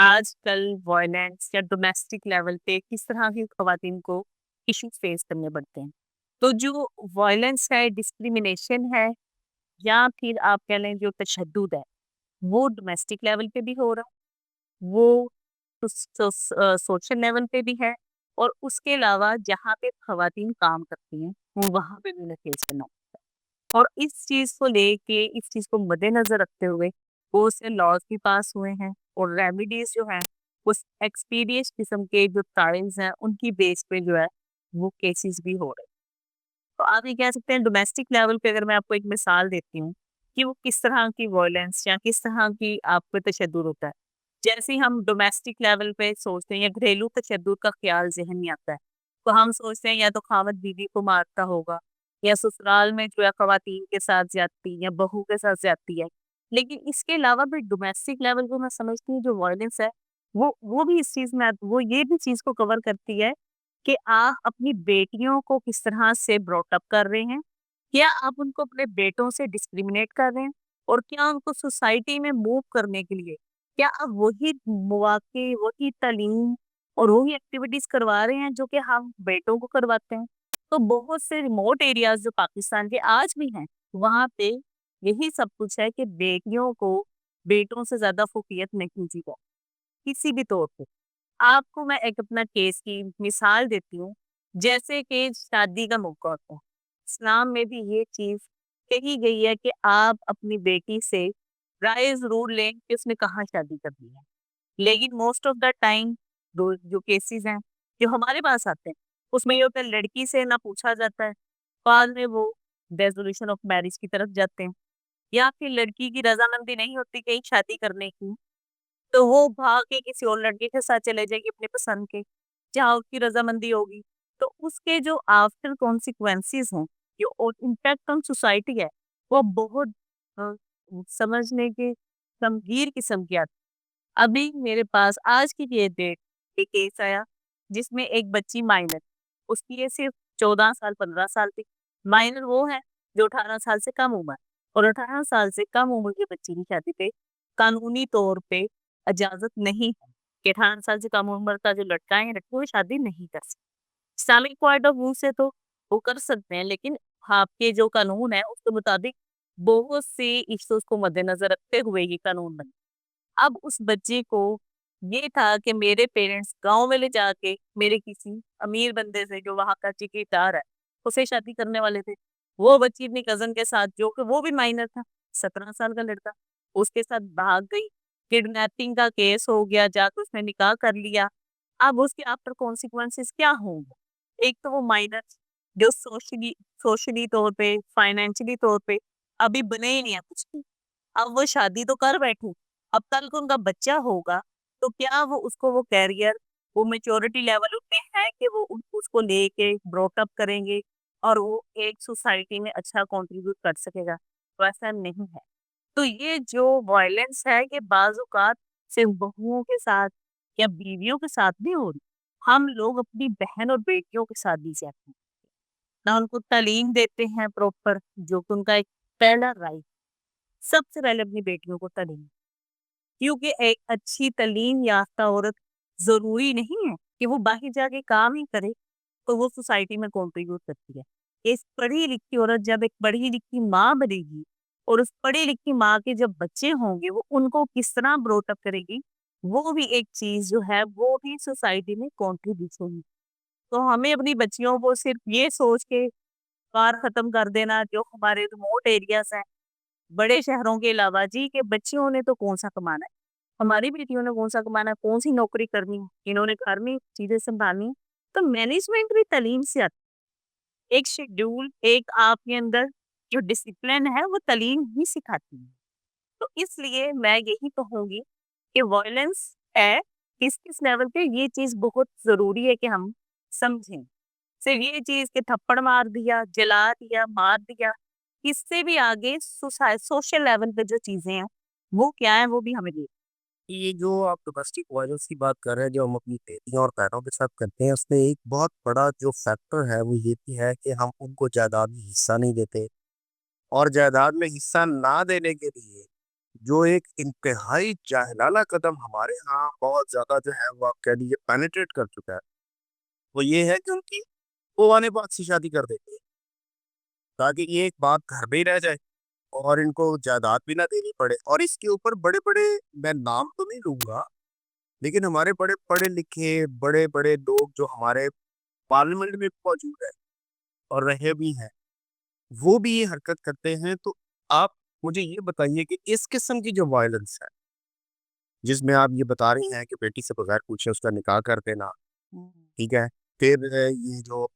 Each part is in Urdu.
آج کل وائلنس یا ڈومیسٹک لیول پہ کس طرح کی خواتین کو ایشوز فیس کرنے پڑتے ہیں؟ تو جو وائلنس ہے، ڈسکریمنیشن ہے یا پھر آپ کہہ لیں جو تشدد ہے، وہ ڈومیسٹک لیول پہ بھی ہو رہا، وہ سوشل لیول پہ بھی ہے، اور اس کے علاوہ جہاں پہ خواتین کام کرتی ہیں وہاں پہ بھی انہیں فیس کرنا ہوتا ہے۔ اور اس چیز کو لے کے، اس چیز کو مد نظر رکھتے ہوئے بہت سے لاز بھی پاس ہوئے ہیں، اور ریمیڈیز جو ہیں اس ایکسپیڈیس قسم کے جو ٹرائلز ہیں ان کی بیس پہ جو ہے وہ کیسز بھی ہو رہے ہیں۔ تو آپ یہ کہہ سکتے ہیں ڈومیسٹک لیول پہ اگر میں آپ کو ایک مثال دیتی ہوں کہ وہ کس طرح کی وائلنس یا کس طرح کی آپ پہ تشدد ہوتا ہے۔ جیسے ہم ڈومیسٹک لیول پہ سوچتے ہیں یا گھریلو تشدد کا خیال ذہن میں آتا ہے تو ہم سوچتے ہیں یا تو خاوند بیوی کو مارتا ہوگا، یا سسرال میں جو ہے خواتین کے ساتھ زیادتی یا بہو کے ساتھ زیادتی ہے۔ لیکن اس کے علاوہ بھی ڈومیسٹک لیول کو میں سمجھتی ہوں جو وائلنس ہے وہ بھی اس چیز میں وہ یہ بھی چیز کو کور کرتی ہے کہ آپ اپنی بیٹیوں کو کس طرح سے براٹ اپ کر رہے ہیں، کیا آپ ان کو اپنے بیٹوں سے ڈسکریمنیٹ کر رہے ہیں، اور کیا ان کو سوسائٹی میں موو کرنے کے لیے کیا آپ وہی مواقع، وہی تعلیم اور وہی ایکٹیویٹیز کروا رہے ہیں جو کہ ہم بیٹوں کو کرواتے ہیں۔ تو بہت سے ریموٹ ایریاز جو پاکستان کے آج بھی ہیں وہاں پہ یہی سب کچھ ہے کہ بیٹیوں کو بیٹوں سے زیادہ فوقیت نہیں دی جاتی کسی بھی طور پہ۔ آپ کو میں ایک اپنا کیس کی مثال دیتی ہوں۔ جیسے کہ شادی کا موقع ہوتا ہے، اسلام میں بھی یہ چیز کہی گئی ہے کہ آپ اپنی بیٹی سے رائے ضرور لیں کہ اس نے کہاں شادی کرنی ہے، لیکن موسٹ آف دا ٹائم جو کیسز ہیں جو ہمارے پاس آتے ہیں اس میں یہ ہوتا ہے لڑکی سے نہ پوچھا جاتا ہے، بعد میں وہ ریزولوشن آف میرج کی طرف جاتے ہیں، یا پھر لڑکی کی رضامندی نہیں ہوتی کہیں شادی کرنے کی تو وہ بھاگ کے کسی اور لڑکے کے ساتھ چلے جائے گی اپنے پسند کے، جہاں اس کی رضامندی ہوگی۔ تو اس کے جو آفٹر کانسیکوینسز ہیں، جو امپیکٹ آن سوسائٹی ہے، وہ بہت سمجھنے کے گمگیر قسم کی آتی۔ ابھی میرے پاس آج کی یہ ڈیٹ ایک کیس آیا جس میں ایک بچی مائنر، اس کی یہ صرف 14 سال 15 سال تھی۔ مائنر وہ ہے جو 18 سال سے کم عمر، اور 18 سال سے کم عمر کی بچی کی شادی پہ قانونی طور پہ اجازت نہیں ہے کہ 18 سال سے کم عمر کا جو لڑکا ہے یا لڑکی وہ شادی نہیں کر سکتا۔ اسلامک پوائنٹ آف ویو سے تو وہ کر سکتے ہیں، لیکن آپ کے جو قانون ہے اس کے مطابق بہت سے ایشوز کو مد نظر رکھتے ہوئے یہ قانون بنے۔ اب اس بچے کو یہ تھا کہ میرے پیرنٹس گاؤں میں لے جا کے میرے کسی امیر بندے سے جو وہاں کا ٹھیکیدار ہے اسے شادی کرنے والے تھے۔ وہ بچی اپنی کزن کے ساتھ جو کہ وہ بھی مائنر تھا، 17 سال کا لڑکا، اس کے ساتھ بھاگ گئی۔ کڈنیپنگ کا کیس ہو گیا، جا کے اس نے نکاح کر لیا۔ اب اس کے آفٹر کانسیکوینسز کیا ہوں گے؟ ایک تو وہ مائنر جو سوشلی طور پہ، فائنینشلی طور پہ ابھی بنے ہی نہیں ہے کچھ بھی، اب وہ شادی تو کر بیٹھے، اب کل کو ان کا بچہ ہوگا تو کیا وہ اس کو وہ کیریئر، وہ میچورٹی لیول پہ ہے کہ وہ اس کو لے کے بروٹ اپ کریں گے اور وہ ایک سوسائٹی میں اچھا کنٹریبیوٹ کر سکے گا؟ تو ایسا نہیں ہے۔ تو یہ جو وائلنس ہے کہ بعض اوقات صرف بہوؤں کے ساتھ یا بیویوں کے ساتھ بھی ہو رہی، ہم لوگ اپنی بہن اور بیٹیوں کے ساتھ بھی زیادتی ہیں، نہ ان کو تعلیم دیتے ہیں پراپر جو کہ ان کا ایک پہلا رائٹ۔ سب سے پہلے اپنی بیٹیوں کو تعلیم، کیونکہ ایک اچھی تعلیم یافتہ عورت ضروری نہیں ہے کہ وہ باہر جا کے کام ہی کرے تو وہ سوسائٹی میں کنٹریبیوٹ کرتی ہے۔ ایک پڑھی لکھی عورت جب ایک پڑھی لکھی ماں بنے گی، اور اس پڑھی لکھی ماں کے جب بچے ہوں گے وہ ان کو کس طرح بروٹ اپ کرے گی، وہ بھی ایک چیز جو ہے وہ بھی سوسائٹی میں کنٹریبیوٹ ہوگی۔ تو ہمیں اپنی بچیوں کو صرف یہ سوچ کے کار ختم کر دینا جو ہمارے ریموٹ ایریاز ہیں بڑے شہروں کے علاوہ، جی کہ بچیوں نے تو کون سا کمانا ہے، ہماری بیٹیوں نے کون سا کمانا ہے، کون سی نوکری کرنی ہے، انہوں نے گھر میں چیزیں سنبھالنی ہیں۔ تو مینجمنٹ بھی تعلیم سے آتی ہے، ایک شیڈول، ایک آپ کے اندر جو ڈسپلن ہے وہ تعلیم ہی سکھاتی ہے۔ تو اس لیے میں یہی کہوں گی کہ وائلنس ہے کس کس لیول پہ، یہ چیز بہت ضروری ہے کہ ہم سمجھیں۔ صرف یہ چیز کہ تھپڑ مار دیا، جلا دیا، مار دیا، اس سے بھی آگے سوشل لیول پہ جو چیزیں ہیں وہ کیا ہیں وہ بھی ہمیں دیکھ۔ یہ جو آپ ڈومیسٹک وائلنس کی بات کر رہے ہیں جو ہم اپنی بیٹیوں اور بہنوں کے ساتھ کرتے ہیں، اس میں ایک بہت بڑا جو فیکٹر ہے وہ یہ بھی ہے کہ ہم ان کو جائیداد میں حصہ نہیں دیتے، اور جائیداد میں حصہ نہ دینے کے لیے جو ایک انتہائی جاہلانہ قدم ہمارے ہاں بہت زیادہ جو ہے وہ آپ کہہ لیجیے پینیٹریٹ کر چکا ہے، وہ یہ ہے کہ ان کی پوانے بات سے شادی کر دیتے ہیں تاکہ یہ ایک بات گھر میں ہی رہ جائے اور ان کو جائیداد بھی نہ دینی پڑے۔ اور اس کے اوپر بڑے بڑے، میں نام تو نہیں لوں گا، لیکن ہمارے بڑے پڑھے لکھے بڑے بڑے لوگ جو ہمارے پارلیمنٹ میں موجود ہیں اور رہے بھی ہیں، وہ بھی یہ حرکت کرتے ہیں۔ تو آپ مجھے یہ بتائیے کہ اس قسم کی جو وائلنس ہے، جس میں آپ یہ بتا رہی ہیں کہ بیٹی سے بغیر پوچھے اس کا نکاح کر دینا، ٹھیک ہے، پھر یہ جو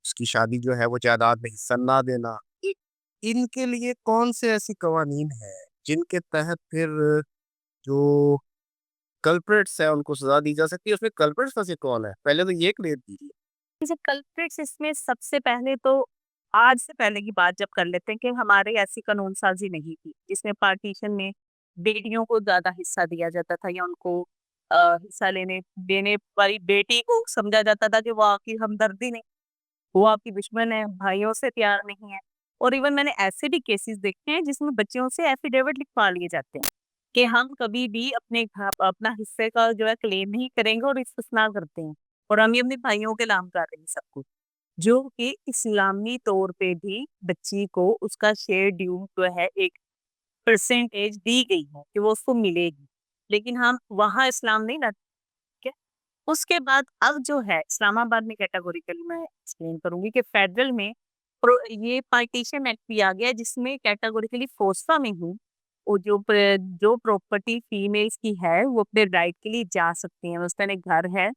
اس کی شادی جو ہے وہ جائیداد میں حصہ نہ دینا، ان کے لیے کون سے ایسی قوانین ہیں جن کے تحت پھر جو کلپریٹس ہیں ان کو سزا دی جا سکتی ہے؟ اس میں کلپریٹس میں سے کون ہے، پہلے تو یہ کلیئر کیجیے۔ جیسے کلپریٹس اس میں سب سے پہلے تو آج سے پہلے کی بات جب کر لیتے ہیں کہ ہمارے ایسی قانون سازی نہیں تھی جس میں پارٹیشن میں بیٹیوں کو زیادہ حصہ دیا جاتا تھا یا ان کو حصہ دینے والی بیٹی کو سمجھا جاتا تھا کہ وہ آپ کی ہمدردی نہیں، وہ آپ کی دشمن ہے، بھائیوں سے پیار نہیں ہے۔ اور ایون میں نے ایسے بھی کیسز دیکھے ہیں جس میں بچیوں سے ایفیڈیوٹ لکھوا لیے جاتے ہیں کہ ہم کبھی بھی اپنا حصے کا جو ہے کلیم نہیں کریں گے اور استثنا کرتے ہیں اور ہم یہ اپنے بھائیوں کے نام کر رہے ہیں سب کچھ، جو کہ اسلامی طور پہ بھی بچی کو اس کا شیئر ڈیو جو ہے ایک پرسنٹیج دی گئی ہے کہ وہ اس کو ملے گی، لیکن ہم وہاں اسلام نہیں لاتے۔ ٹھیک ہے؟ اس کے بعد اب جو ہے اسلام آباد میں کیٹاگوریکلی میں ایکسپلین کروں گی کہ فیڈرل میں یہ پارٹیشن ایکٹ بھی آ گیا ہے جس میں کیٹاگوریکلی فوسفا میں ہوں وہ جو پراپرٹی فیمیلز کی ہے وہ اپنے رائٹ کے لیے جا سکتی ہیں۔ مثلاً ایک گھر ہے،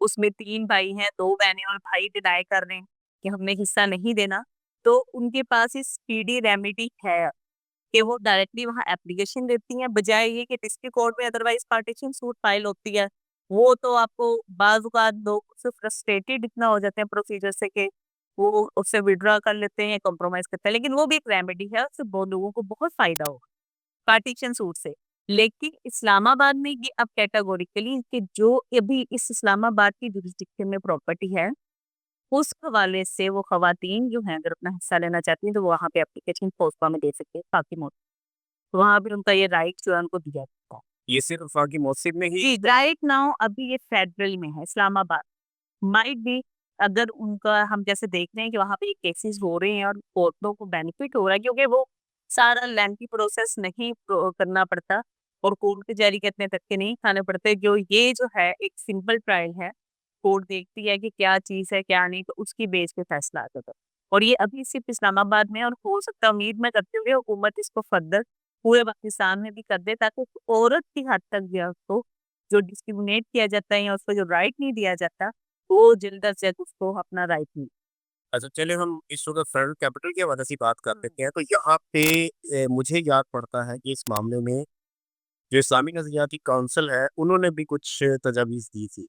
اس میں 3 بھائی ہیں، 2 بہنیں اور بھائی ڈینائی کر رہے ہیں کہ ہم نے حصہ نہیں دینا، تو ان کے پاس اس اسپیڈی ریمیڈی ہے کہ وہ ڈائریکٹلی وہاں اپلیکیشن دیتی ہیں، بجائے یہ کہ ڈسٹرکٹ کورٹ میں ادروائز پارٹیشن سوٹ فائل ہوتی ہے۔ وہ تو آپ کو بعض اوقات لوگ اس سے فرسٹریٹڈ اتنا ہو جاتے ہیں پروسیجر سے کہ وہ اس سے وڈرا کر لیتے ہیں، کمپرومائز کرتے ہیں، لیکن وہ بھی ایک ریمیڈی ہے، اس سے بہت لوگوں کو بہت فائدہ ہوگا پارٹیشن سوٹ سے۔ لیکن اسلام آباد میں یہ اب کیٹاگوریکلی کہ جو ابھی اس اسلام آباد کی جورسڈکشن میں پراپرٹی ہے اس حوالے سے وہ خواتین جو ہیں اگر اپنا حصہ لینا چاہتی ہیں تو وہ وہاں پہ اپلیکیشن فوسفا میں دے سکتے ہیں، باقی موت وہاں بھی ان کا یہ رائٹ جو ہے ان کو دیا جاتا ہے۔ یہ صرف وفاقی موصف میں ہی جی رائٹ ناؤ ابھی یہ فیڈرل میں ہے اسلام آباد، مائٹ بھی اگر ان کا ہم جیسے دیکھ رہے ہیں کہ وہاں پہ یہ کیسز ہو رہے ہیں اور کورٹوں کو بینیفٹ ہو رہا ہے کیونکہ وہ سارا لینتھی پروسیس نہیں کرنا پڑتا اور کورٹ کے جاری کرنے تک کے نہیں کھانے پڑتے، جو یہ جو ہے ایک سمپل ٹرائل ہے، کورٹ دیکھتی ہے کہ کیا چیز ہے کیا نہیں، تو اس کی بیس پہ فیصلہ آتا تھا۔ اور یہ ابھی صرف اسلام آباد میں اور ہو سکتا ہے امید میں کرتے ہوئے حکومت اس کو فردر پورے پاکستان میں بھی کر دے تاکہ عورت کی حد تک جو ہے اس کو جو ڈسکریمنیٹ کیا جاتا ہے یا اس کو جو رائٹ نہیں دیا جاتا وہ جلد از جلد اس کو اپنا رائٹ ملے۔ اچھا چلے ہم اس وقت فیڈرل کیپٹل کے حوالے سے بات کر لیتے ہیں۔ تو یہاں پہ مجھے یاد پڑتا ہے کہ اس معاملے میں جو اسلامی نظریاتی کونسل ہے انہوں نے بھی کچھ تجاویز دی تھی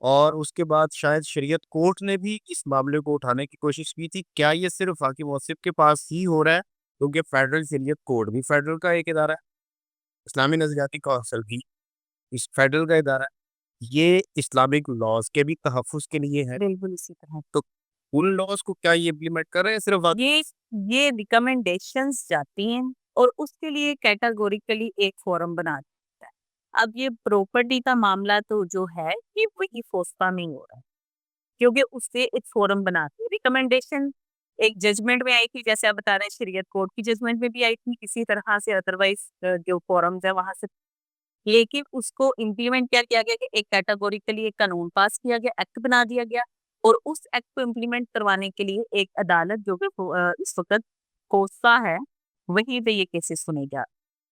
اور اس کے بعد شاید شریعت کورٹ نے بھی اس معاملے کو اٹھانے کی کوشش کی تھی۔ کیا یہ صرف حاکم موصف کے پاس ہی ہو رہا ہے؟ کیونکہ فیڈرل شریعت کورٹ بھی فیڈرل کا ایک ادارہ ہے، اسلامی نظریاتی کونسل بھی اس فیڈرل کا ادارہ ہے، یہ اسلامک لاز کے بھی تحفظ کے لیے ہے۔ بالکل اسی طرح تو ان لاز کو کیا یہ امپلیمنٹ کر رہے ہیں صرف یہ ریکمنڈیشنز جاتی ہیں اور اس کے لیے کیٹاگوریکلی ایک فورم بنا دیتا ہے۔ اب یہ پراپرٹی کا معاملہ تو جو ہے یہ وہی فوسفا میں ہی ہو رہا ہے کیونکہ اس سے ایک فورم بناتے ہیں۔ ریکمنڈیشن ایک ججمنٹ میں آئی تھی جیسے آپ بتا رہے ہیں، شریعت کورٹ کی ججمنٹ میں بھی آئی تھی کسی طرح سے، ادروائز جو فورمز ہیں وہاں سے، لیکن اس کو امپلیمنٹ کیا کیا گیا کہ ایک کیٹاگوریکلی ایک قانون پاس کیا گیا، ایکٹ بنا دیا گیا اور اس ایکٹ کو امپلیمنٹ کروانے کے لیے ایک عدالت جو کہ اس وقت کوسا ہے وہیں پہ یہ کیسز سنے جا